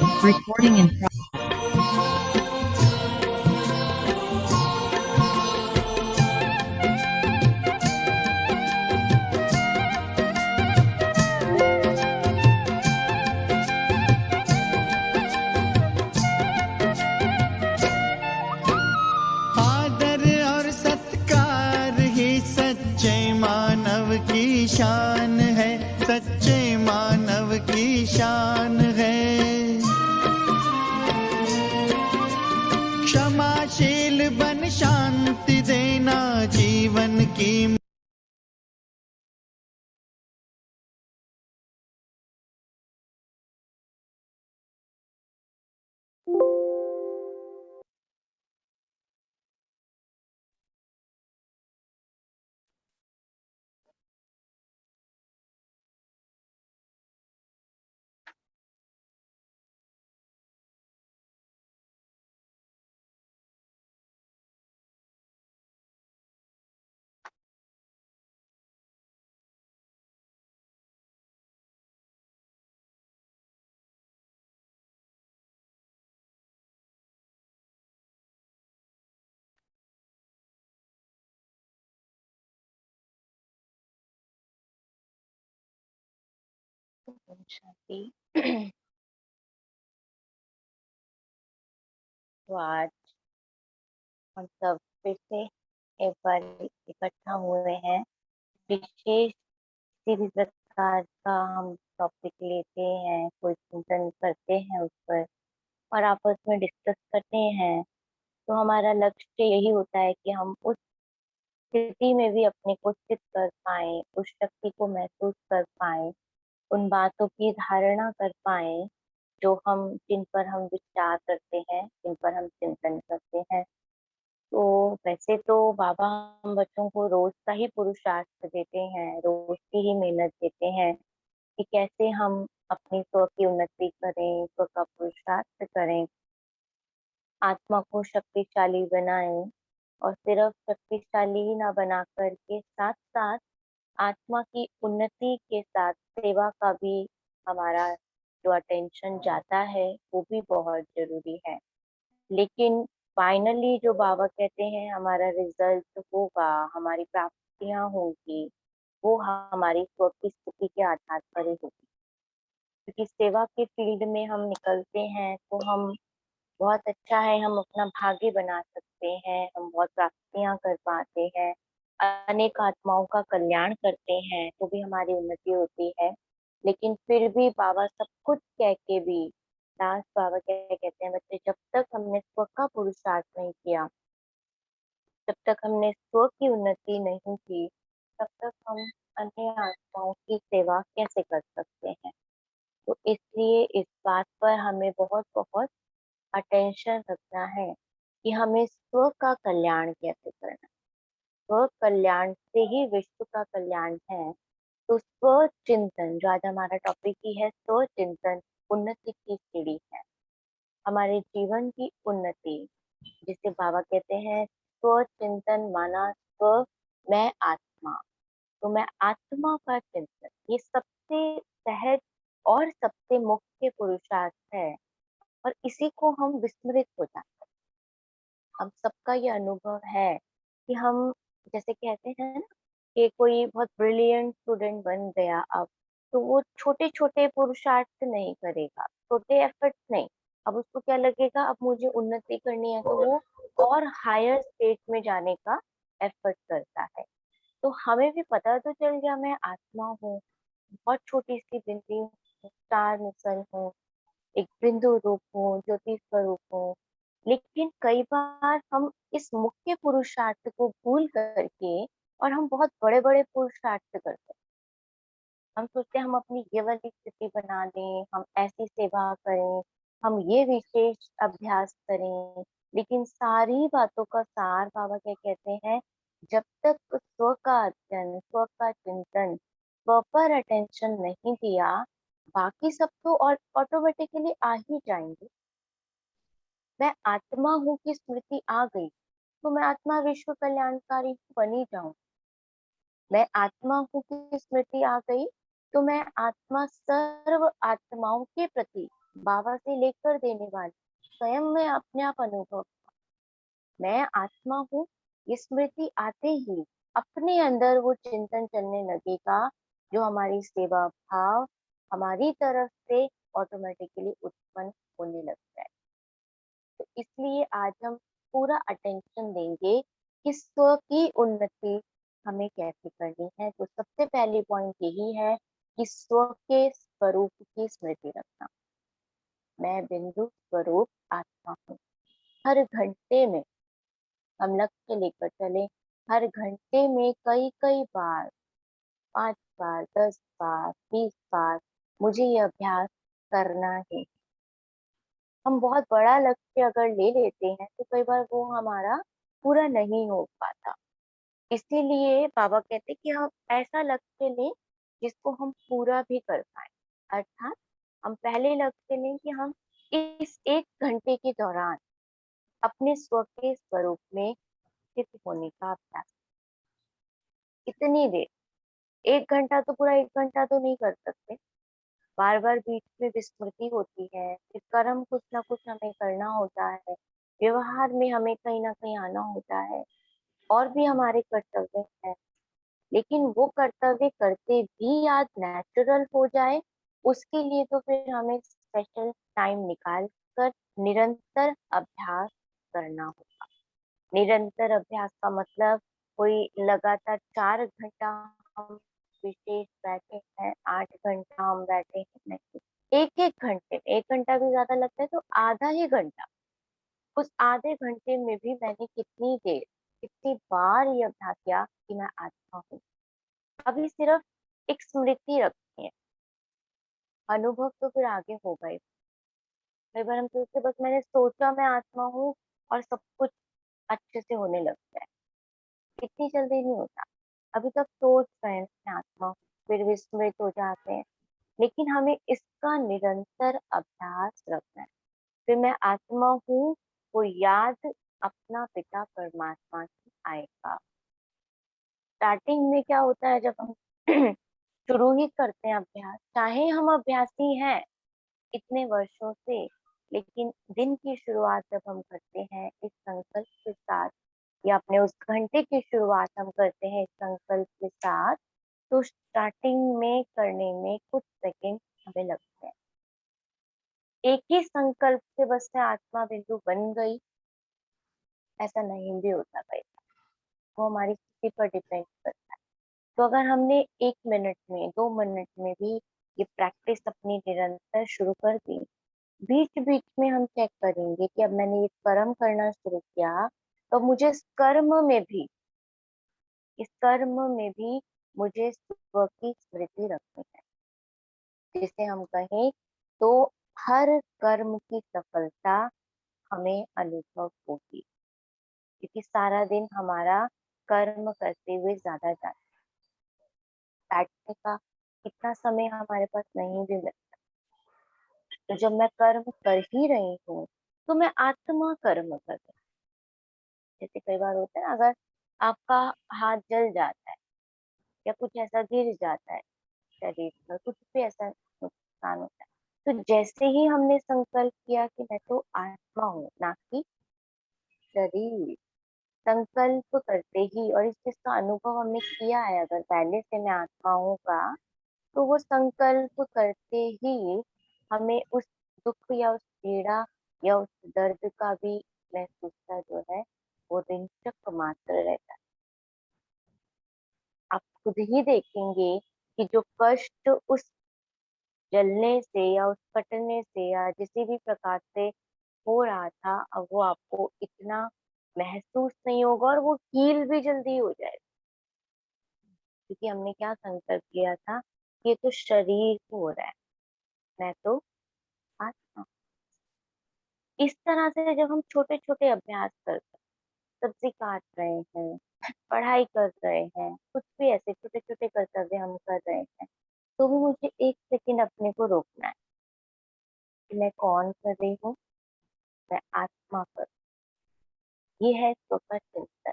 Recording in progress. आदर और सत्कार ही सच्चे मानव की शान है, सच्चे मानव की शान है। क्षमाशील बन शांति देना जीवन की शांति। तो आज हम सब फिर से एक बार इकट्ठा हुए हैं। विशेष किसी भी प्रकार का हम टॉपिक लेते हैं, कोई चिंतन करते हैं उस पर और आपस में डिस्कस करते हैं। तो हमारा लक्ष्य यही होता है कि हम उस स्थिति में भी अपने को स्थित कर पाए, उस शक्ति को महसूस कर पाए, उन बातों की धारणा कर पाए जिन पर हम विचार करते हैं, जिन पर हम चिंतन करते हैं। तो वैसे तो बाबा हम बच्चों को रोज का ही पुरुषार्थ देते हैं, रोज की ही मेहनत देते हैं कि कैसे हम अपनी स्व की उन्नति करें, स्व का पुरुषार्थ करें, आत्मा को शक्तिशाली बनाएं। और सिर्फ शक्तिशाली ही ना बना करके साथ साथ आत्मा की उन्नति के साथ सेवा का भी हमारा जो अटेंशन जाता है वो भी बहुत जरूरी है। लेकिन फाइनली जो बाबा कहते हैं हमारा रिजल्ट होगा, हमारी प्राप्तियां होंगी, वो हमारी स्व की स्थिति के आधार पर ही होगी। क्योंकि सेवा के फील्ड में हम निकलते हैं तो हम बहुत अच्छा है, हम अपना भाग्य बना सकते हैं, हम बहुत प्राप्तियां कर पाते हैं, अनेक आत्माओं का कल्याण करते हैं तो भी हमारी उन्नति होती है। लेकिन फिर भी बाबा सब कुछ कह के भी लास्ट बाबा क्या कहते हैं, बच्चे जब तक हमने स्व का पुरुषार्थ नहीं किया, जब तक हमने स्व की उन्नति नहीं की, तब तक हम अन्य आत्माओं की सेवा कैसे कर सकते हैं। तो इसलिए इस बात पर हमें बहुत बहुत अटेंशन रखना है कि हमें स्व का कल्याण कैसे करना। स्व कल्याण से ही विश्व का कल्याण है। तो स्व चिंतन जो आज हमारा टॉपिक ही है, स्व चिंतन उन्नति की सीढ़ी है, हमारे जीवन की उन्नति। जिसे बाबा कहते हैं स्व चिंतन माना स्व मैं आत्मा। तो मैं आत्मा का चिंतन, ये सबसे सहज और सबसे मुख्य पुरुषार्थ है और इसी को हम विस्मृत हो जाते हैं। हम सबका ये अनुभव है कि हम जैसे कहते हैं ना कि कोई बहुत ब्रिलियंट स्टूडेंट बन गया अब, तो वो छोटे छोटे पुरुषार्थ नहीं करेगा, छोटे एफर्ट्स नहीं। अब उसको क्या लगेगा, अब मुझे उन्नति करनी है तो वो और हायर स्टेज में जाने का एफर्ट करता है। तो हमें भी पता तो चल गया मैं आत्मा हूँ, बहुत छोटी सी बिंदी हूँ, स्टार मिसल हूँ, एक बिंदु रूप हूँ, ज्योति स्वरूप हूँ। लेकिन कई बार हम इस मुख्य पुरुषार्थ को भूल करके और हम बहुत बड़े बड़े पुरुषार्थ करते हैं। हम सोचते हैं हम अपनी ये वाली स्थिति बना दें, हम ऐसी सेवा करें, हम ये विशेष अभ्यास करें। लेकिन सारी बातों का सार बाबा क्या कहते हैं, जब तक स्व का अध्ययन, स्व का चिंतन, स्व पर अटेंशन नहीं दिया, बाकी सब तो और ऑटोमेटिकली आ ही जाएंगे। मैं आत्मा हूँ की स्मृति आ गई तो मैं आत्मा विश्व कल्याणकारी बनी जाऊं। मैं आत्मा हूँ की स्मृति आ गई तो मैं आत्मा सर्व आत्माओं के प्रति बाबा से लेकर देने वाली, स्वयं में अपने आप अनुभव, मैं आत्मा हूँ, ये स्मृति आते ही अपने अंदर वो चिंतन चलने लगेगा, जो हमारी सेवा भाव हमारी तरफ से ऑटोमेटिकली उत्पन्न होने लगता है। तो इसलिए आज हम पूरा अटेंशन देंगे कि स्व की उन्नति हमें कैसे करनी है। तो सबसे पहली पॉइंट यही है कि स्व के स्वरूप की स्मृति रखना। मैं बिंदु स्वरूप आत्मा हूँ। हर घंटे में हम लक्ष्य लेकर चले, हर घंटे में कई कई बार, 5 बार, 10 बार, 20 बार मुझे ये अभ्यास करना है। हम बहुत बड़ा लक्ष्य अगर ले लेते हैं तो कई बार वो हमारा पूरा नहीं हो पाता। इसीलिए बाबा कहते हैं कि हम ऐसा लक्ष्य लें जिसको हम पूरा भी कर पाए। अर्थात हम पहले लक्ष्य लें कि हम इस 1 घंटे के दौरान अपने स्व के स्वरूप में स्थित होने का अभ्यास, इतनी देर, 1 घंटा तो पूरा 1 घंटा तो नहीं कर सकते। बार बार बीच में विस्मृति होती है, फिर कर्म कुछ ना कुछ हमें करना होता है, व्यवहार में हमें कहीं ना कहीं आना होता है, और भी हमारे कर्तव्य हैं। लेकिन वो कर्तव्य करते भी याद नेचुरल हो जाए, उसके लिए तो फिर हमें स्पेशल टाइम निकाल कर निरंतर अभ्यास करना होगा। निरंतर अभ्यास का मतलब कोई लगातार 4 घंटा हम विशेष बैठे हैं, 8 घंटा हम बैठे हैं, नहीं। एक एक घंटे, 1 घंटा भी ज्यादा लगता है तो आधा ही घंटा, उस आधे घंटे में भी मैंने कितनी देर, कितनी बार ये अभ्यास किया कि मैं आत्मा हूँ। अभी सिर्फ एक स्मृति रखनी है, अनुभव तो फिर आगे होगा ही। कई बार हम सोचते बस मैंने सोचा मैं आत्मा हूँ और सब कुछ अच्छे से होने लगता है। इतनी जल्दी नहीं होता। अभी तक सोच रहे हैं मैं आत्मा हूँ, फिर विस्मृत हो जाते हैं। लेकिन हमें इसका निरंतर अभ्यास रखना है। फिर मैं आत्मा हूँ, वो याद अपना पिता परमात्मा की आएगा। स्टार्टिंग में क्या होता है, जब हम शुरू ही करते हैं अभ्यास, चाहे हम अभ्यासी हैं इतने वर्षों से, लेकिन दिन की शुरुआत जब हम करते हैं इस संकल्प के साथ, या अपने उस घंटे की शुरुआत हम करते हैं इस संकल्प के साथ, तो स्टार्टिंग में करने में कुछ सेकंड हमें लगते हैं। एक ही संकल्प से बस मैं आत्मा बिंदु बन गई, ऐसा नहीं भी होता कई बार। वो हमारी स्थिति पर डिपेंड करता है। तो अगर हमने 1 मिनट में, 2 मिनट में भी ये प्रैक्टिस अपनी निरंतर शुरू कर दी, बीच बीच में हम चेक करेंगे कि अब मैंने ये कर्म करना शुरू किया, तो मुझे इस कर्म में भी मुझे स्व की स्मृति रखनी है। जिसे हम कहें तो हर कर्म की सफलता हमें अनुभव होगी, क्योंकि सारा दिन हमारा कर्म करते हुए ज्यादा जाता है। बैठने का इतना समय हमारे पास नहीं भी मिलता। तो जब मैं कर्म कर ही रही हूँ तो मैं आत्मा कर्म कर रही हूँ। जैसे कई बार होता है ना, अगर आपका हाथ जल जाता है या कुछ ऐसा गिर जाता है शरीर पर, कुछ भी ऐसा नुकसान होता है, तो जैसे ही हमने संकल्प किया कि मैं तो आत्मा हूँ ना कि शरीर, संकल्प करते ही, और इस चीज का अनुभव हमने किया है, अगर पहले से मैं आत्मा हूँ का, तो वो संकल्प करते ही हमें उस दुख या उस पीड़ा या उस दर्द का भी महसूसता जो है वो दिनचक मात्र रहता है। आप खुद ही देखेंगे कि जो कष्ट उस जलने से या उस कटने से या किसी भी प्रकार से हो रहा था, अब वो आपको इतना महसूस नहीं होगा, और वो हील भी जल्दी हो जाएगा। क्योंकि हमने क्या संकल्प किया था, ये तो शरीर को हो रहा है, मैं तो आत्मा। इस तरह से जब हम छोटे छोटे अभ्यास करते हैं, सब्जी काट रहे हैं, पढ़ाई कर रहे हैं, कुछ भी ऐसे छोटे छोटे कर्तव्य हम कर रहे हैं, तो भी मुझे 1 सेकंड अपने को रोकना है कि मैं कौन कर रही हूँ, मैं आत्मा कर, ये है स्व का चिंतन।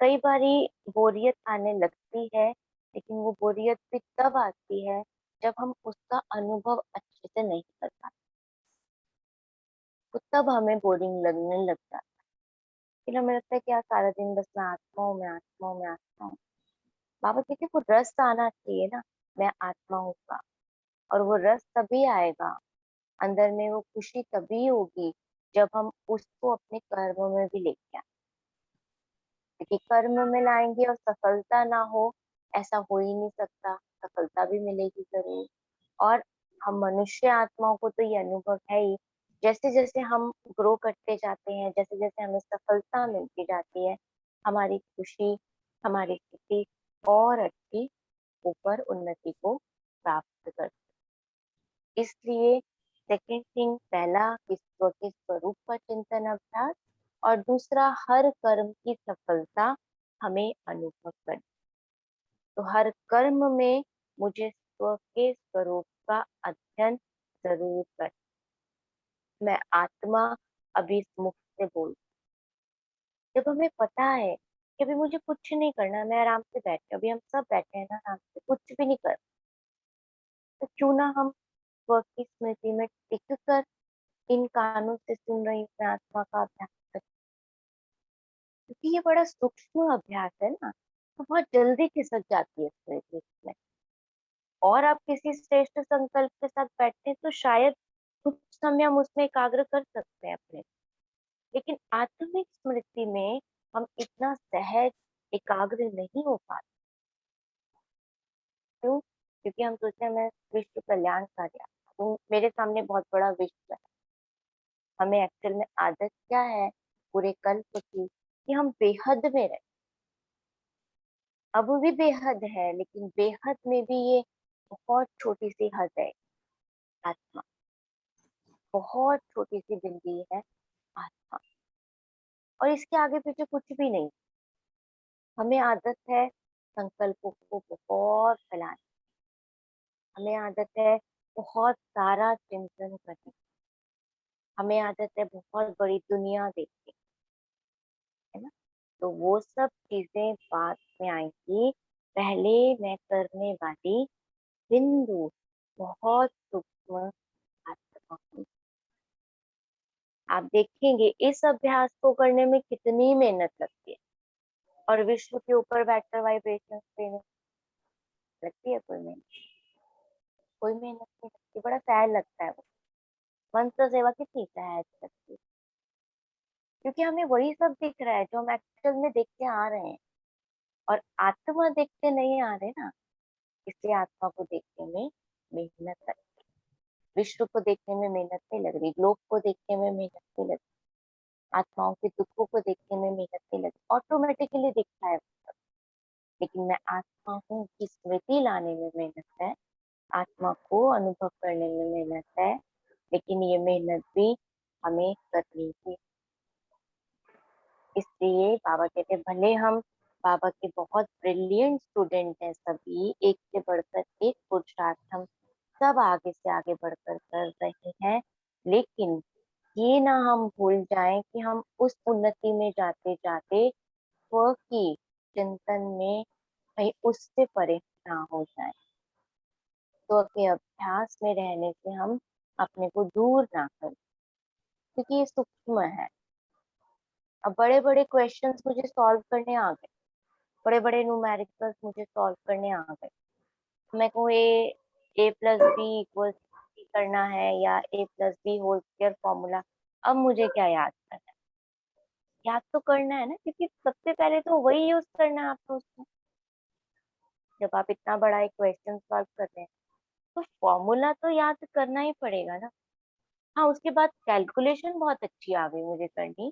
कई बारी बोरियत आने लगती है, लेकिन वो बोरियत भी तब आती है जब हम उसका अनुभव अच्छे अच्छे से नहीं कर पाते, तो तब हमें बोरिंग लगने लग जाता है। फिर हमें लगता है कि यार सारा दिन बस मैं आत्मा हूँ, मैं आत्मा हूँ, मैं आत्मा हूँ। बाबा कहते वो रस आना चाहिए ना, मैं आत्मा हूँ का। और वो रस तभी आएगा, अंदर में वो खुशी तभी होगी जब हम उसको अपने कर्म में भी लेके आए। क्योंकि कर्म में लाएंगे और सफलता ना हो, ऐसा हो ही नहीं सकता। सफलता भी मिलेगी जरूर। और हम मनुष्य आत्माओं को तो ये अनुभव है ही, जैसे जैसे हम ग्रो करते जाते हैं, जैसे जैसे हमें सफलता मिलती जाती है, हमारी खुशी, हमारी स्थिति और अच्छी ऊपर उन्नति को प्राप्त करती है। इसलिए सेकंड थिंग, पहला विश्व के स्वरूप का चिंतन अभ्यास, और दूसरा हर कर्म की सफलता हमें अनुभव करनी। तो हर कर्म में मुझे स्व के स्वरूप का अध्ययन जरूर कर। मैं आत्मा अभी इस मुख से बोल, जब हमें पता है कि अभी मुझे कुछ नहीं करना, मैं आराम से बैठे, अभी हम सब बैठे हैं ना आराम से, कुछ भी नहीं कर, तो क्यों ना हम स्व की स्मृति में टिक कर इन कानों से सुन रही हूँ मैं आत्मा का अभ्यास कर। क्योंकि ये बड़ा सूक्ष्म अभ्यास है ना, तो बहुत जल्दी खिसक जाती है स्मृति इसमें। और आप किसी श्रेष्ठ संकल्प के साथ बैठते हैं तो शायद कुछ समय हम उसमें एकाग्र कर सकते हैं अपने। लेकिन आत्मिक स्मृति में हम इतना सहज एकाग्र नहीं हो पाते। क्यों? क्योंकि हम सोचते हैं मैं विश्व कल्याण कर रहा, तो मेरे सामने बहुत बड़ा विश्व है। हमें एक्चुअल में आदत क्या है पूरे कल्प की, कि हम बेहद में रहे। अब भी बेहद है, लेकिन बेहद में भी ये बहुत छोटी सी हद है। आत्मा बहुत छोटी सी बिंदी है, आत्मा। और इसके आगे पीछे कुछ भी नहीं। हमें आदत है संकल्पों को बहुत फैलाने, हमें आदत है बहुत सारा चिंतन करने, हमें आदत है बहुत बड़ी दुनिया देखने, है ना। तो वो सब चीजें बाद में आएंगी, पहले मैं करने वाली बिंदु बहुत सूक्ष्म आत्मा हूँ। आप देखेंगे इस अभ्यास को करने में कितनी मेहनत लगती है, और विश्व के ऊपर बैठकर वाइब्रेशन देने लगती है कोई मेहनत? कोई मेहनत नहीं लगती, बड़ा सहज लगता है वो। मंत्र सेवा कितनी सहज लगती है, क्योंकि हमें वही सब दिख रहा है जो हम एक्चुअल में देखते आ रहे हैं। और आत्मा देखते नहीं आ रहे ना, इसलिए आत्मा को देखने में मेहनत लग, विश्व को देखने में मेहनत नहीं लग रही, लोक को देखने में मेहनत नहीं लग रही, आत्माओं के दुखों को देखने में मेहनत नहीं लग रही, ऑटोमेटिकली दिखता है। लेकिन मैं आत्मा हूँ की स्मृति लाने में मेहनत है, आत्मा को अनुभव करने में मेहनत है, लेकिन ये मेहनत भी हमें करनी है। इसलिए बाबा कहते भले हम बाबा के बहुत ब्रिलियंट स्टूडेंट हैं, सभी एक से बढ़कर एक पुरुषार्थ हम सब आगे से आगे बढ़कर कर रहे हैं, लेकिन ये ना हम भूल जाएं कि हम उस उन्नति में जाते जाते स्व की चिंतन में कहीं उससे परे ना हो जाए। तो के अभ्यास में रहने से हम अपने को दूर ना करें, क्योंकि ये सूक्ष्म है। अब बड़े बड़े क्वेश्चंस मुझे सॉल्व करने आ गए, बड़े बड़े न्यूमेरिकल्स मुझे सॉल्व करने आ गए, मैं कहूँ ए प्लस बी इक्वल करना है, या A plus B whole square formula, अब मुझे क्या याद करना है? याद तो करना है ना, क्योंकि सबसे पहले तो वही यूज करना है आपको उसमें। जब आप इतना बड़ा एक क्वेश्चन सॉल्व कर रहे हैं, तो फॉर्मूला तो याद करना ही पड़ेगा ना। हाँ, उसके बाद कैलकुलेशन बहुत अच्छी आ गई मुझे करनी,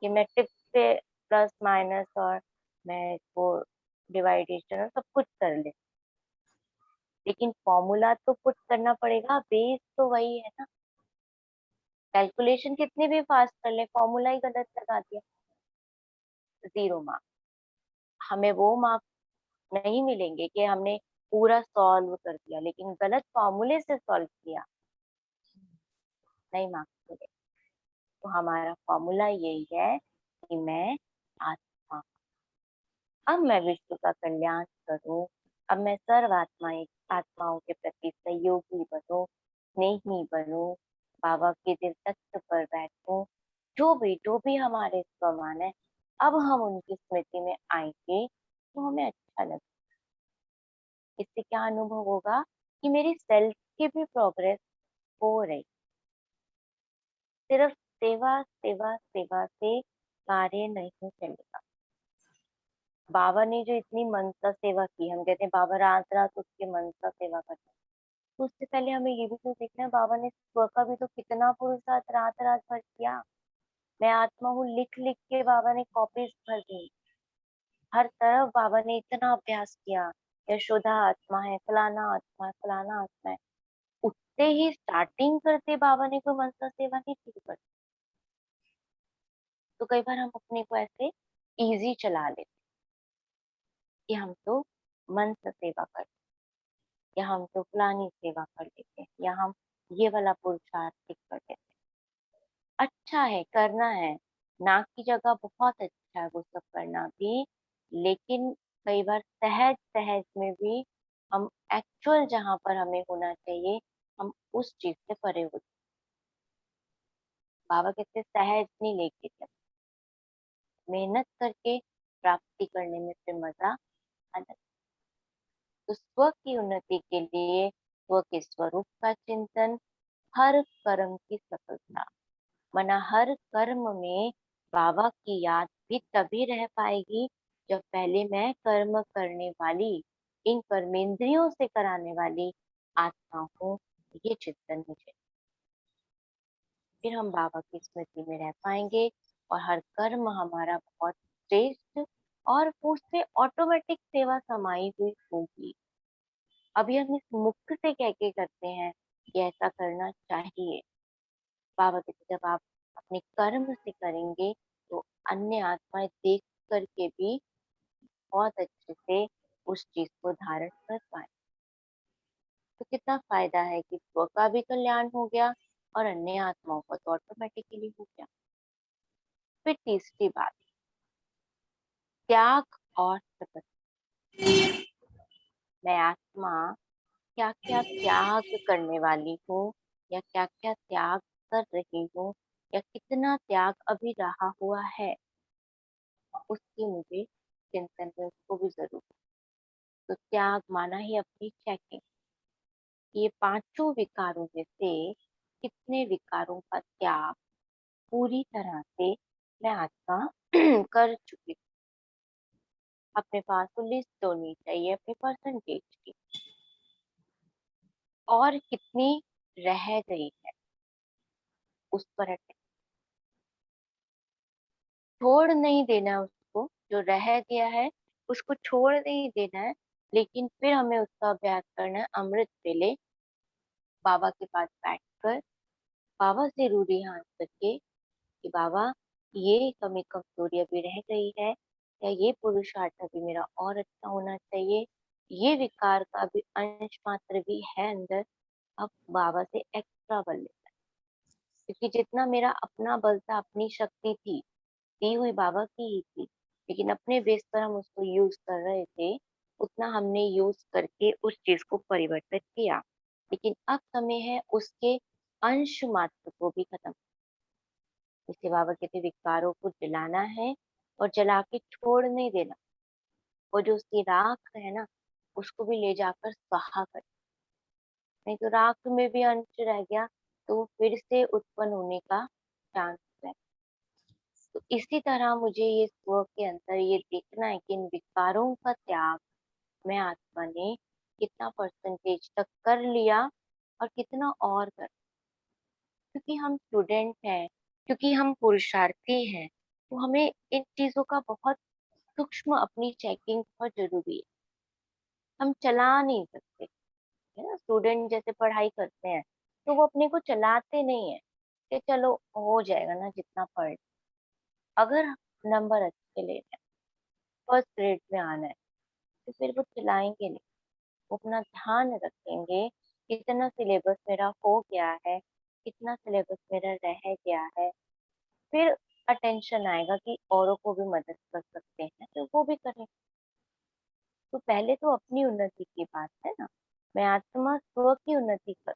कि मैं टिप्स पे प्लस माइनस और मैं इसको डिवाइडेशन और सब कुछ कर ले, लेकिन फॉर्मूला तो पुट करना पड़ेगा, बेस तो वही है ना। कैलकुलेशन कितनी भी फास्ट कर ले, फॉर्मूला ही गलत लगा दिया, 0 मार्क। हमें वो मार्क नहीं मिलेंगे कि हमने पूरा सॉल्व कर दिया लेकिन गलत फॉर्मूले से सॉल्व किया, नहीं मार्क्स मिले। तो हमारा फॉर्मूला यही है कि मैं आत्मा, अब मैं विश्व का कल्याण करूं, अब मैं सर्व आत्माओं के प्रति सहयोगी बनूं, स्नेही बनूं, बाबा के दिल तख्त पर बैठूं, जो भी हमारे स्वमान है, अब हम उनकी स्मृति में आएंगे तो हमें अच्छा लगेगा। इससे क्या अनुभव होगा कि मेरी सेल्फ की भी प्रोग्रेस हो रही। सिर्फ सेवा सेवा सेवा से कार्य नहीं चलेगा। बाबा ने जो इतनी मनसा सेवा की, हम कहते हैं बाबा रात रात उठ के मनसा सेवा करते हैं, तो उससे पहले हमें ये भी तो देखना है बाबा ने स्व का भी तो कितना पुरुषार्थ रात रात भर किया। मैं आत्मा हूँ लिख लिख के बाबा ने कॉपीज भर दी। हर तरफ बाबा ने इतना अभ्यास किया, यशोदा आत्मा है, फलाना आत्मा है, फलाना आत्मा है। उठते ही स्टार्टिंग करते बाबा ने कोई मनसा सेवा नहीं शुरू कर। तो कई बार हम अपने को ऐसे इजी चला लेते कि हम तो मनसा सेवा कर, या हम तो फलानी सेवा कर लेते हैं, या हम ये वाला पुरुषार्थ कर लेते हैं। अच्छा है, करना है, ना की जगह बहुत अच्छा है वो सब करना भी, लेकिन कई बार सहज सहज में भी हम एक्चुअल जहाँ पर हमें होना चाहिए, हम उस चीज से परे होते हैं। बाबा कहते हैं, सहज नहीं लेके चल, मेहनत करके प्राप्ति करने में फिर मजा अलग। तो स्व की उन्नति के लिए स्व के स्वरूप का चिंतन, हर कर्म की सफलता, मना हर कर्म में बाबा की याद भी तभी रह पाएगी जब पहले मैं कर्म करने वाली, इन कर्मेंद्रियों से कराने वाली आत्मा हूँ, ये चिंतन मुझे, फिर हम बाबा की स्मृति में रह पाएंगे और हर कर्म हमारा बहुत श्रेष्ठ और उससे ऑटोमेटिक सेवा समाई हुई होगी। अभी हम इस मुख से कह के करते हैं कि ऐसा करना चाहिए। बाबा कहते जब आप अपने कर्म से करेंगे तो अन्य आत्माएं देख करके भी बहुत अच्छे से उस चीज को धारण कर पाए। तो कितना फायदा है कि स्व का भी कल्याण हो गया और अन्य आत्माओं का तो ऑटोमेटिकली हो गया। फिर तीसरी बात, त्याग और तपस्या। मैं आत्मा क्या क्या त्याग करने वाली हूँ, या क्या क्या त्याग कर रही हूँ, या कितना त्याग अभी रहा हुआ है, उसकी मुझे चिंतन में उसको भी जरूर। तो त्याग माना ही अपनी चेकिंग, ये पांचों विकारों में से कितने विकारों का त्याग पूरी तरह से मैं आत्मा कर चुकी हूँ। अपने पास तो लिस्ट होनी चाहिए अपने परसेंटेज की, और कितनी रह गई है उस पर छोड़ नहीं देना, उसको जो रह गया है उसको छोड़ नहीं देना है, लेकिन फिर हमें उसका अभ्यास करना है। अमृत वेले बाबा के पास बैठकर बाबा से रूढ़ी हाथ करके कि बाबा ये कमी कमजोरी अभी रह गई है, या ये पुरुषार्थ अभी मेरा और अच्छा होना चाहिए, ये विकार का भी अंश मात्र भी है अंदर, अब बाबा से एक्स्ट्रा बल लेता है। क्योंकि जितना मेरा अपना बल था, अपनी शक्ति थी, दी हुई बाबा की ही थी, लेकिन अपने बेस पर हम उसको यूज कर रहे थे, उतना हमने यूज करके उस चीज को परिवर्तित किया। लेकिन अब समय है उसके अंश मात्र को भी खत्म। इसलिए बाबा कहते विकारों को जलाना है और जला के छोड़ नहीं देना। वो जो उसकी राख है ना, उसको भी ले जाकर स्वाहा कर, नहीं तो राख में भी अंश रह गया तो वो फिर से उत्पन्न होने का चांस है। तो इसी तरह मुझे ये स्व के अंदर ये देखना है कि इन विकारों का त्याग मैं आत्मा ने कितना परसेंटेज तक कर लिया और कितना और कर, क्योंकि हम स्टूडेंट हैं, क्योंकि हम पुरुषार्थी हैं, तो हमें इन चीजों का बहुत सूक्ष्म अपनी चेकिंग बहुत जरूरी है। हम चला नहीं सकते, है ना, स्टूडेंट जैसे पढ़ाई करते हैं तो वो अपने को चलाते नहीं है कि चलो हो जाएगा ना जितना पढ़, अगर नंबर अच्छे ले रहे हैं, फर्स्ट ग्रेड में आना है, तो फिर वो चलाएंगे नहीं, वो अपना ध्यान रखेंगे कितना सिलेबस मेरा हो गया है, कितना सिलेबस मेरा रह गया है। फिर अटेंशन आएगा कि औरों को भी मदद कर सकते हैं तो वो भी करें। तो पहले तो अपनी उन्नति की बात है ना, मैं आत्मा स्व की उन्नति कर,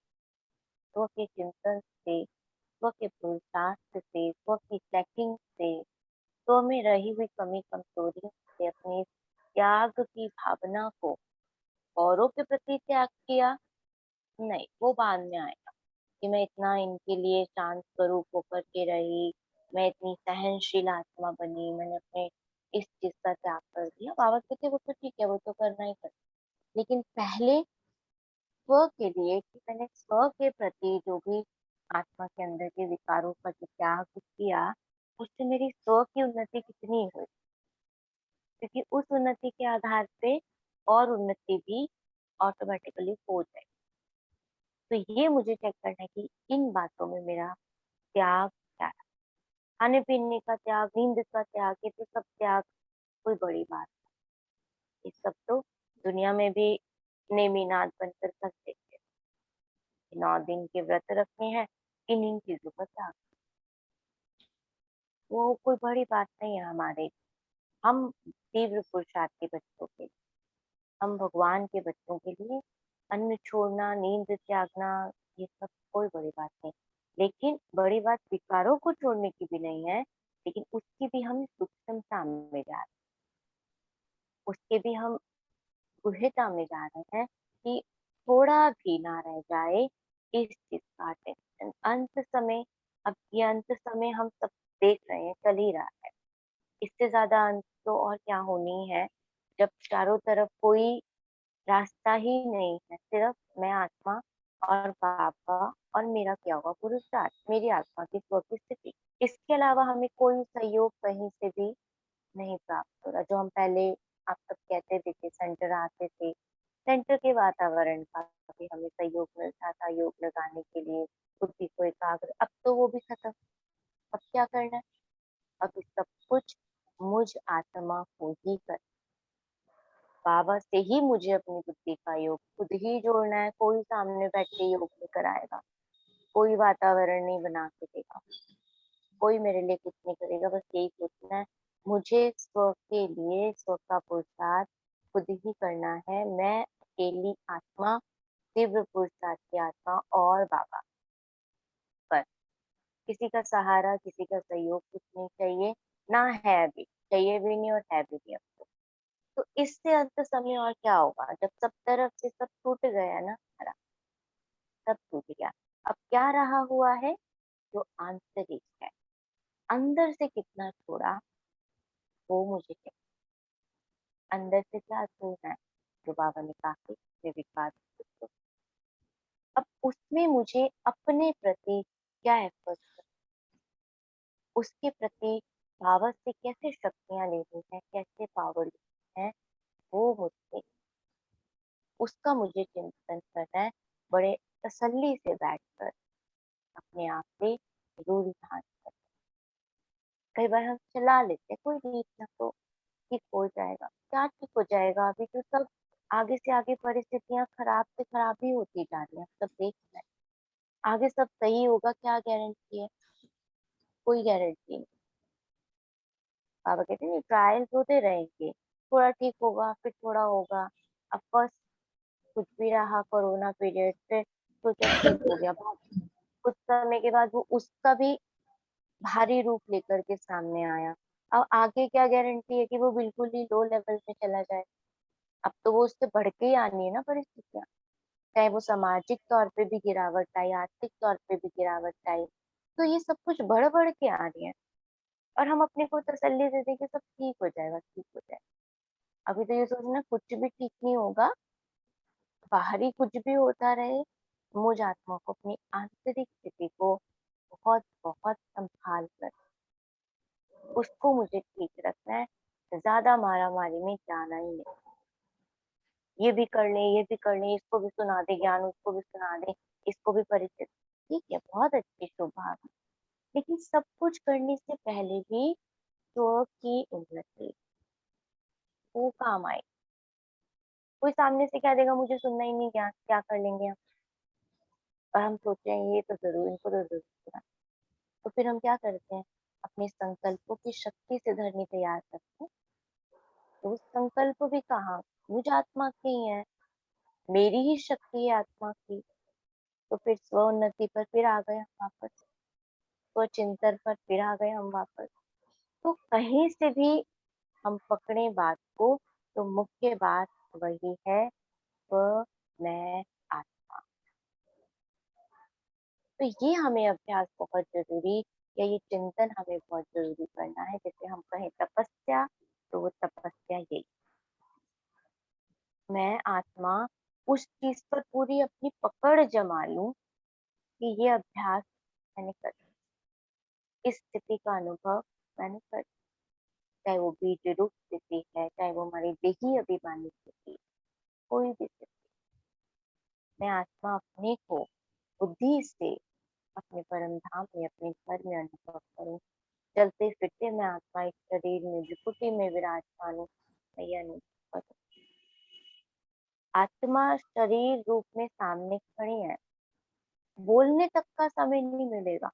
स्व के चिंतन से, स्व के पुरुषार्थ से, स्व की चेकिंग से, स्व में रही हुई कमी कमजोरी से अपने त्याग की भावना को औरों के प्रति त्याग किया, नहीं, वो बाद में आएगा कि मैं इतना इनके लिए शांत स्वरूप होकर के रही, मैं इतनी सहनशील आत्मा बनी, मैंने अपने इस चीज का त्याग कर दिया। बाबा कहते वो तो ठीक है, वो तो करना ही कर, लेकिन पहले स्व के लिए कि मैंने स्व के प्रति जो भी आत्मा के अंदर के विकारों का जो त्याग किया, उससे मेरी स्व की उन्नति कितनी हुई, क्योंकि उस उन्नति के आधार पे और उन्नति भी ऑटोमेटिकली हो जाए। तो ये मुझे चेक करना है कि इन बातों में मेरा त्याग क्या है। खाने पीने का त्याग, नींद का त्याग, ये तो सब त्याग कोई बड़ी बात, ये सब तो दुनिया में भी नेमीनाथ बनकर कर देते हैं। 9 दिन के व्रत रखने हैं, इन चीजों का त्याग, वो कोई बड़ी बात नहीं है हमारे। हम तीव्र पुरुषार्थी बच्चों के, हम भगवान के बच्चों के लिए अन्न छोड़ना, नींद त्यागना, ये सब कोई बड़ी बात नहीं। लेकिन बड़ी बात विकारों को छोड़ने की भी नहीं है, लेकिन उसकी भी हम सूक्ष्मता में जा रहे हैं, उसके भी हम गुह्यता में जा रहे हैं कि थोड़ा भी ना रह जाए इस चीज का टेंशन। अंत समय, अब ये अंत समय हम सब देख रहे हैं, चल ही रहा है, इससे ज्यादा अंत तो और क्या होनी है, जब चारों तरफ कोई रास्ता ही नहीं है, सिर्फ मैं आत्मा और बाबा और मेरा किया हुआ पुरुषार्थ, मेरी आत्मा की स्व की स्थिति, इसके अलावा हमें कोई सहयोग कहीं से भी नहीं प्राप्त हो रहा। जो हम पहले आप सब कहते थे कि सेंटर आते थे, सेंटर के वातावरण का भी हमें सहयोग मिलता था योग लगाने के लिए, बुद्धि को एकाग्र, अब तो वो भी खत्म। अब क्या करना है, अब इस सब कुछ मुझ आत्मा को ही कर, बाबा से ही मुझे अपनी बुद्धि का योग खुद ही जोड़ना है। कोई सामने बैठ के योग नहीं कराएगा, कोई वातावरण नहीं बना के देगा, कोई मेरे लिए कुछ नहीं करेगा, बस यही सोचना है मुझे स्व के लिए स्व का पुरुषार्थ खुद ही करना है। मैं अकेली आत्मा, तीव्र पुरुषार्थ की आत्मा और बाबा, पर किसी का सहारा, किसी का सहयोग कुछ नहीं चाहिए, ना है अभी, चाहिए भी नहीं और है भी नहीं अब तो इससे अंत समय और क्या होगा, जब सब तरफ से सब टूट गया ना हमारा, सब टूट गया, अब क्या रहा हुआ है, जो आंतरिक है, अंदर से कितना छोड़ा, वो मुझे चाहिए। अंदर से क्या छोड़ना है, जो बाबा ने कहा कि निर्विकार तो अब उसमें मुझे अपने प्रति क्या एफर्ट, उसके प्रति बाबा से कैसे शक्तियां लेनी है, कैसे पावर लेनी है, वो मुझे, उसका मुझे चिंतन करना है, बड़े तसल्ली से बैठकर अपने आप पे जरूर ध्यान कर। कई बार हम चला लेते हैं, कोई नहीं, इतना तो ठीक हो जाएगा, क्या ठीक हो जाएगा, अभी तो सब आगे से आगे परिस्थितियां खराब से खराब ही होती जा रही हैं, सब देख रहे हैं, आगे सब सही होगा, क्या गारंटी है, कोई गारंटी नहीं। बाबा कहते हैं ट्रायल्स होते रहेंगे, थोड़ा ठीक होगा फिर थोड़ा होगा। अब फर्स्ट कुछ भी रहा कोरोना पीरियड, फिर सोचा ठीक हो गया, बहुत कुछ समय के बाद वो उसका भी भारी रूप लेकर के सामने आया। अब आगे क्या गारंटी है कि वो बिल्कुल ही लो लेवल पे चला जाए, अब तो वो उससे बढ़ के ही आनी है ना परिस्थितियां, चाहे वो सामाजिक तौर पे भी गिरावट आई, आर्थिक तौर पे भी गिरावट आई, तो ये सब कुछ बढ़ बढ़ के आ रही है। और हम अपने को तसल्ली दे दें कि सब ठीक हो जाएगा, ठीक हो जाएगा, अभी तो ये सोचना कुछ भी ठीक नहीं होगा, बाहरी कुछ भी होता रहे, मुझ आत्मा को अपनी आंतरिक स्थिति को बहुत बहुत संभाल कर उसको मुझे ठीक रखना है, ज्यादा मारा मारी में जाना ही नहीं। ये भी कर ले, ये भी कर ले, इसको भी सुना दे ज्ञान, उसको भी सुना दे, इसको भी परिचित, ठीक है, बहुत अच्छी शोभा, लेकिन सब कुछ करने से पहले भी स्व की उन्नति वो काम आए। कोई सामने से कह देगा मुझे सुनना ही नहीं, क्या क्या कर लेंगे हम, और हम सोच रहे हैं ये तो जरूर, इनको तो जरूर सुना, तो फिर हम क्या करते हैं, अपने संकल्पों की शक्ति से धरनी तैयार करते हैं, तो वो संकल्प भी कहाँ, मुझ आत्मा के ही है, मेरी ही शक्ति है आत्मा की, तो फिर स्व उन्नति पर फिर आ गए हम वापस, स्व चिंतन पर फिर आ गए हम वापस। तो कहीं से भी हम पकड़े बात को, तो मुख्य बात वही है, स्व, मैं, आत्मा। तो ये हमें अभ्यास बहुत जरूरी, या ये चिंतन हमें बहुत जरूरी करना है। जैसे हम कहें तपस्या, तो वो तपस्या यही, मैं आत्मा उस चीज पर पूरी अपनी पकड़ जमा लूं कि ये अभ्यास मैंने कर, इस स्थिति का अनुभव मैंने कर, चाहे वो बीज रूप स्थिति है, चाहे वो हमारी देही अभिमानी स्थिति है, कोई भी स्थिति, मैं आत्मा अपने को बुद्धि से अपने परम धाम में, अपने घर में अनुभव करूं। चलते फिरते मैं आत्मा इस शरीर में विभूति में विराजमान हूं, मैं ये अनुभव करूं। आत्मा शरीर रूप में सामने खड़ी है, बोलने तक का समय नहीं मिलेगा,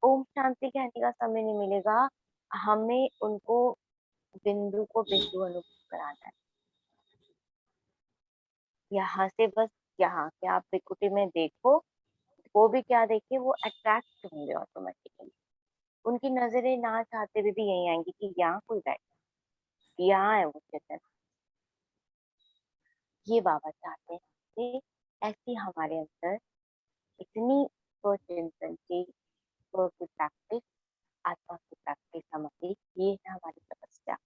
ओम शांति कहने का समय नहीं मिलेगा, हमें उनको बिंदु को बिंदु अनुभव कराना है। यहाँ से बस, यहाँ से आप त्रिकुटी में देखो, वो भी क्या देखे, वो अट्रैक्ट होंगे ऑटोमेटिकली, उनकी नजरें ना चाहते हुए भी यही आएंगी कि यहाँ कोई बैठ, यहाँ है वो चेतन। ये बाबा चाहते हैं कि ऐसी हमारे अंदर इतनी स्वचिंतन की, स्व की प्रैक्टिस, आत्मा की प्रैक्टिस हमारी, ये है हमारी तपस्या।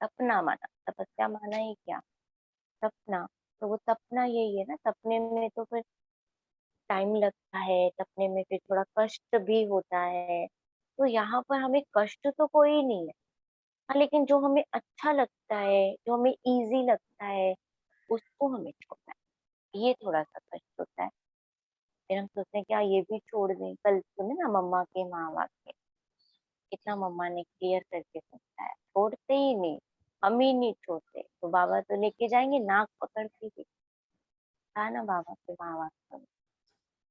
तपना माना, तपस्या माना ही क्या, तपना। तो वो तपना यही है ना, तपने में तो फिर टाइम लगता है, तपने में फिर थोड़ा कष्ट भी होता है। तो यहाँ पर हमें कष्ट तो कोई नहीं है, हाँ, लेकिन जो हमें अच्छा लगता है, जो हमें इजी लगता है, उसको हमें छोड़ना है, ये थोड़ा सा कष्ट होता है। फिर हम सोचते हैं क्या ये भी छोड़ दें। कल सुने ना मम्मा के माँ वाक्य, कितना मम्मा ने क्लियर करके समझाया, छोड़ते ही नहीं, हम ही नहीं छोड़ते। तो बाबा तो लेके जाएंगे नाक पकड़ के भी, था ना बाबा के माँ वाक्य में।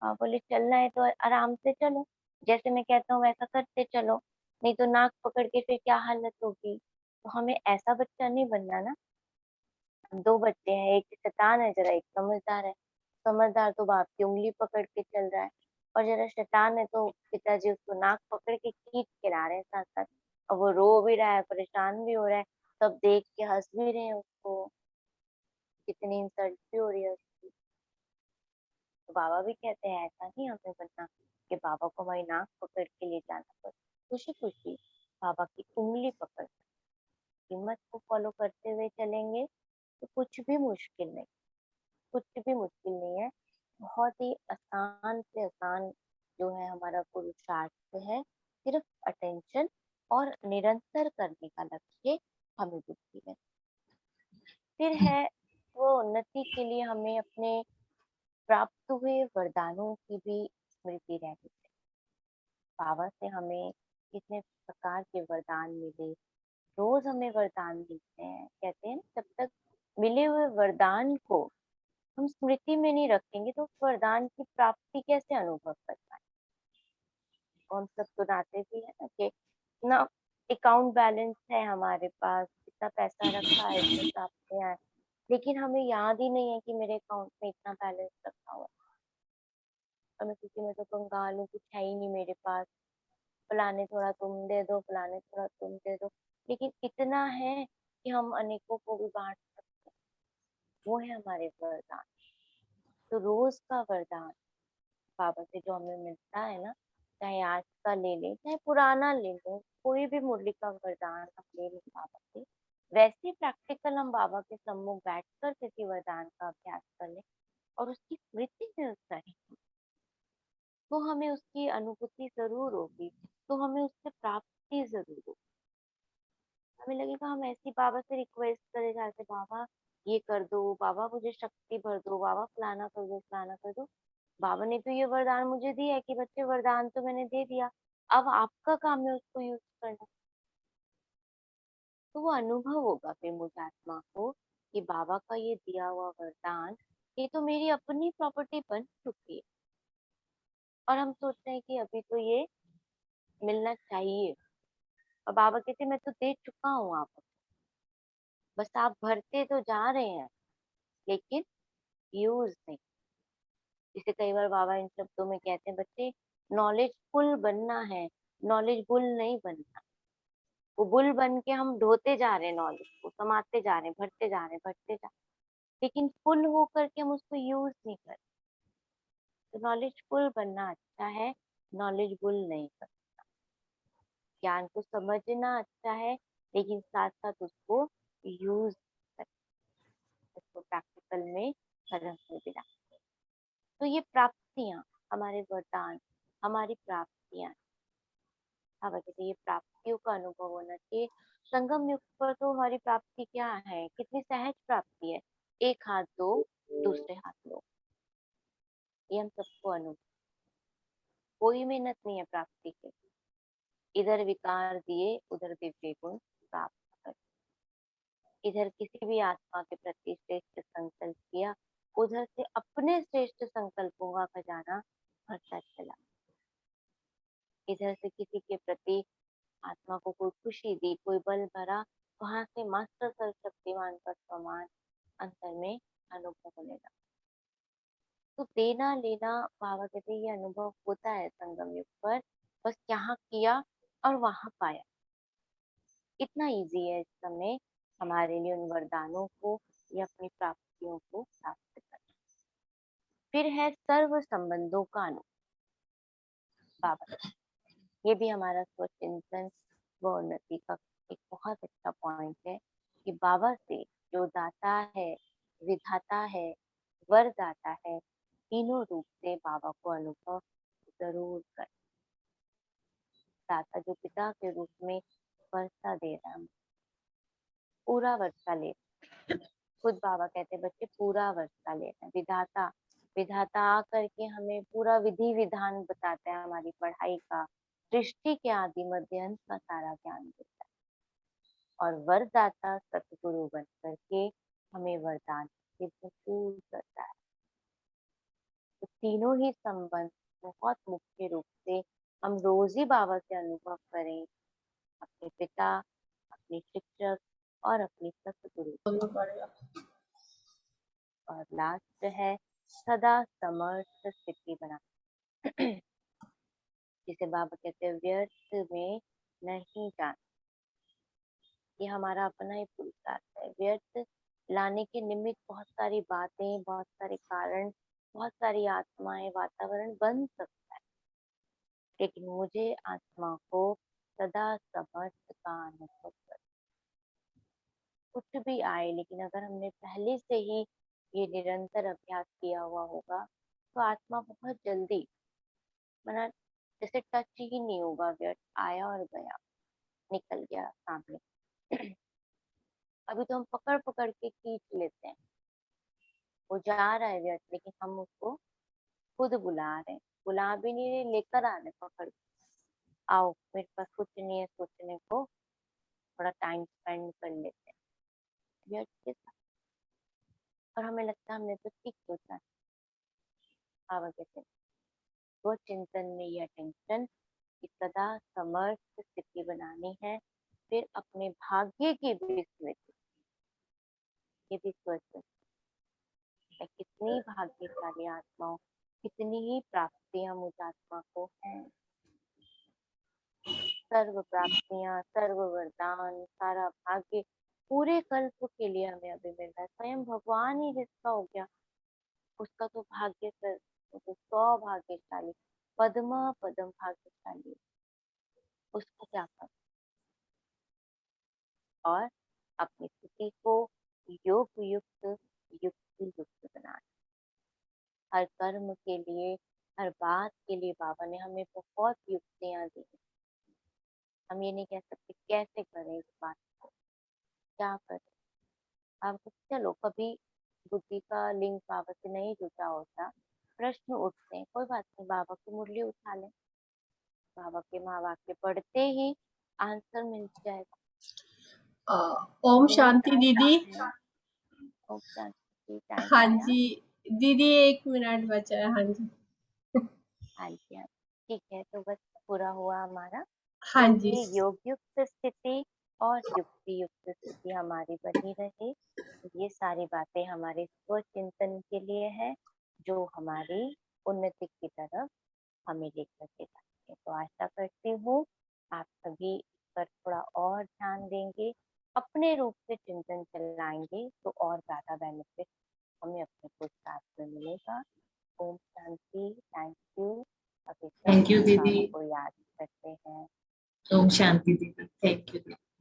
हाँ, बोले चलना है तो आराम से चलो, जैसे मैं कहता हूँ वैसा करते चलो, नहीं तो नाक पकड़ के फिर क्या हालत होगी। तो हमें ऐसा बच्चा नहीं बनना ना। दो बच्चे हैं, एक शैतान है जरा, एक समझदार है। समझदार तो बाप की उंगली पकड़ के चल रहा है, और जरा शैतान है तो पिताजी उसको नाक पकड़ के खींच के ला रहे हैं साथ साथ। और वो रो भी रहा है, परेशान भी हो रहा है, सब देख के हंस भी रहे हैं उसको, कितनी इंसल्ट भी हो रही है उसकी। तो बाबा भी कहते हैं ऐसा नहीं हमें बनना कि बाबा को हमारी नाक पकड़ के ले जाना पड़े, खुशी खुशी बाबा की उंगली पकड़, हिम्मत को फॉलो करते हुए चलेंगे तो कुछ भी मुश्किल नहीं, कुछ भी मुश्किल नहीं है। बहुत ही आसान से आसान जो है हमारा पुरुषार्थ है, सिर्फ अटेंशन और निरंतर करने का लक्ष्य हमें बुद्धि है। फिर है वो उन्नति के लिए हमें अपने प्राप्त हुए वरदानों की भी स्मृति रहनी चाहिए। बाबा से हमें कितने प्रकार के वरदान मिले, रोज हमें वरदान मिलते हैं। कहते हैं ना, जब तक मिले हुए वरदान को हम स्मृति में नहीं रखेंगे तो उस वरदान की प्राप्ति कैसे अनुभव कर पाए। और हम सब सुनाते भी है ना कि ना अकाउंट बैलेंस है हमारे पास, इतना पैसा रखा है, इतने प्राप्त आए, लेकिन हमें याद ही नहीं है कि मेरे अकाउंट में इतना बैलेंस रखा हुआ है। और मैं किसी में तो कंगाल हूँ, कुछ है ही नहीं मेरे पास, फलाने थोड़ा तुम दे दो, फलाने थोड़ा तुम दे दो, लेकिन इतना है कि हम अनेकों को भी बांट सकते हैं। वो है हमारे वरदान। तो रोज का वरदान बाबा से जो हमें मिलता है ना, चाहे आज का ले लें चाहे पुराना ले लें, कोई भी मुरली का वरदान हम ले लें बाबा से, वैसे प्रैक्टिकल हम बाबा के सम्मुख बैठकर किसी वरदान का अभ्यास कर लें और उसकी स्मृति में उसका है, तो हमें उसकी अनुभूति जरूर होगी, तो हमें उससे प्राप्ति जरूर होगी। हमें लगेगा हम ऐसी बाबा से रिक्वेस्ट करे जाते, बाबा ये कर दो, बाबा मुझे शक्ति भर दो, बाबा फलाना कर दो, फलाना कर दो। बाबा ने तो ये वरदान मुझे दिया है कि बच्चे वरदान तो मैंने दे दिया, अब आपका काम है उसको यूज करना। तो वो अनुभव होगा फिर मुझ आत्मा को कि बाबा का ये दिया हुआ वरदान, ये तो मेरी अपनी प्रॉपर्टी बन चुकी है, और हम सोचते हैं कि अभी तो ये मिलना चाहिए। और बाबा कहते मैं तो दे चुका हूँ आपको, बस आप भरते तो जा रहे हैं लेकिन यूज नहीं। जिसे कई बार बाबा इन शब्दों में कहते हैं, बच्चे नॉलेजफुल बनना है, नॉलेज बुल नहीं बनना। वो बुल बन के हम ढोते जा रहे हैं, नॉलेज को समाते जा रहे हैं, भरते जा रहे हैं, भरते जा रहे हैं, लेकिन फुल हो करके हम उसको यूज नहीं कर। तो नॉलेजफुल बनना अच्छा है, नॉलेजबुल नहीं कर। ज्ञान को समझना अच्छा है, लेकिन साथ साथ उसको यूज कर, उसको प्रैक्टिकल में कर्म में भी ला। तो ये प्राप्तियां, हमारे वरदान, हमारी प्राप्तियां, हाँ कहते ये प्राप्तियों का अनुभव होना चाहिए। संगम युग पर तो हमारी प्राप्ति क्या है, कितनी सहज प्राप्ति है, एक हाथ दो दूसरे हाथ लो, ये हम सबको अनुभव। कोई मेहनत नहीं है प्राप्ति के, इधर विकार दिए उधर दिव्य गुण प्राप्त कर, इधर किसी भी आत्मा के प्रति श्रेष्ठ संकल्प किया, उधर से अपने श्रेष्ठ संकल्पों का खजाना भरता चला। इधर से किसी के प्रति आत्मा को कोई खुशी दी, कोई बल भरा, वहां से मास्टर सर्वशक्तिमान का समान अंतर में अनुभव होने लगा। तो देना लेना, बाबा कहते हैं, ये अनुभव होता है संगम युग पर, बस यहाँ किया और वहां पाया। इतना इजी है इस समय हमारे लिए उन वरदानों को या अपनी प्राप्तियों को प्राप्त करना। फिर है सर्व संबंधों का अनुभव। बाबा, ये भी हमारा स्वचिंतन व उन्नति का एक बहुत अच्छा पॉइंट है कि बाबा से जो दाता है, विधाता है, वरदाता है, तीनों रूप से बाबा को अनुभव जरूर कर। दाता जो पिता के रूप में वर्षा दे रहा है, पूरा वर्षा ले, खुद बाबा कहते हैं बच्चे पूरा वर्षा लेना। विधाता, विधाता आकर के हमें पूरा विधि विधान बताता है, हमारी पढ़ाई का, सृष्टि के आदि मध्य अंत का सारा ज्ञान देता है। और वरदाता सतगुरु बन करके हमें वरदान से भरपूर करता है। तो तीनों ही संबंध बहुत मुख्य रूप से हम रोज ही बाबा से अनुभव करें, अपने पिता, अपने शिक्षक और अपनी सतगुरु। और लास्ट है सदा समर्थ स्थिति बना, जिसे बाबा कहते हैं व्यर्थ में नहीं जाना। ये हमारा अपना ही पुरुषार्थ है। व्यर्थ लाने के निमित्त बहुत सारी बातें, बहुत सारे कारण, बहुत सारी आत्माएं, वातावरण बन सकता है, लेकिन मुझे आत्मा को सदा समर्थ का अनुभव कर, कुछ भी आए, लेकिन अगर हमने पहले से ही ये निरंतर अभ्यास किया हुआ होगा तो आत्मा बहुत जल्दी, मना जैसे टच ही नहीं होगा, व्यर्थ आया और गया, निकल गया सामने। अभी तो हम पकड़ पकड़ के खींच लेते हैं, वो जा रहा है व्यर्थ, लेकिन हम उसको खुद बुला रहे हैं, बुला भी नहीं रहे, लेकर आ रहे पकड़ के। आओ मेरे पास कुछ नहीं है सोचने को, थोड़ा टाइम स्पेंड कर लेते हैं व्यर्थ के साथ। और हमें लगता है हमने तो ठीक सोचा है। बाबा कहते हैं वो चिंतन में यह टेंशन कि सदा समर्थ स्थिति बनानी है, फिर अपने भाग्य की भी स्मृति, ये भी सोच है कितनी भाग्यशाली आत्माओं, कितनी ही प्राप्तियां मुझ आत्मा को हैं। सर्व प्राप्तियां, सर्व वरदान, सारा भाग्य पूरे कल्प के लिए हमें अभी मिल रहा है। स्वयं भगवान ही जिसका हो गया, उसका तो भाग्य कर, वो तो सौभाग्यशाली, पद्मा पदम भाग्यशाली, उसको क्या कर। और अपनी स्थिति को योग युक्त, युक्ति युक्त बनाना। हर कर्म के लिए, हर बात के लिए बाबा ने हमें बहुत युक्तियां दी। हम ये नहीं कह सकते कैसे करें इस बात को, क्या करें। आप चलो कभी बुद्धि का लिंक बाबा से नहीं जुटा होता, प्रश्न उठते हैं, कोई बात नहीं, बाबा की मुरली उठा लें, बाबा के महावाक्य पढ़ते ही आंसर मिल जाएगा। ओम यही शांति दीदी। है। ओम शांति। टाइम हाँ आया। जी दीदी, 1 मिनट बचा है। हाँ जी हाँ जी, हाँ ठीक है, तो बस पूरा हुआ हमारा। हाँ तो जी ये योग युक्त स्थिति और युक्ति युक्त स्थिति हमारी बनी रहे, ये सारी बातें हमारे स्व चिंतन के लिए है, जो हमारी उन्नति की तरफ हमें लेकर के जाते हैं। तो आशा करती हूँ आप सभी इस पर थोड़ा और ध्यान देंगे, अपने रूप से चिंतन चलाएंगे तो और ज्यादा बेनिफिट हमें अपने पुरुषार्थ में मिलेगा। ओम शांति। Thank you. अभी थैंक यू हम दीदी। बाबा को याद करते हैं। ओम शांति दीदी, थैंक यू दीदी।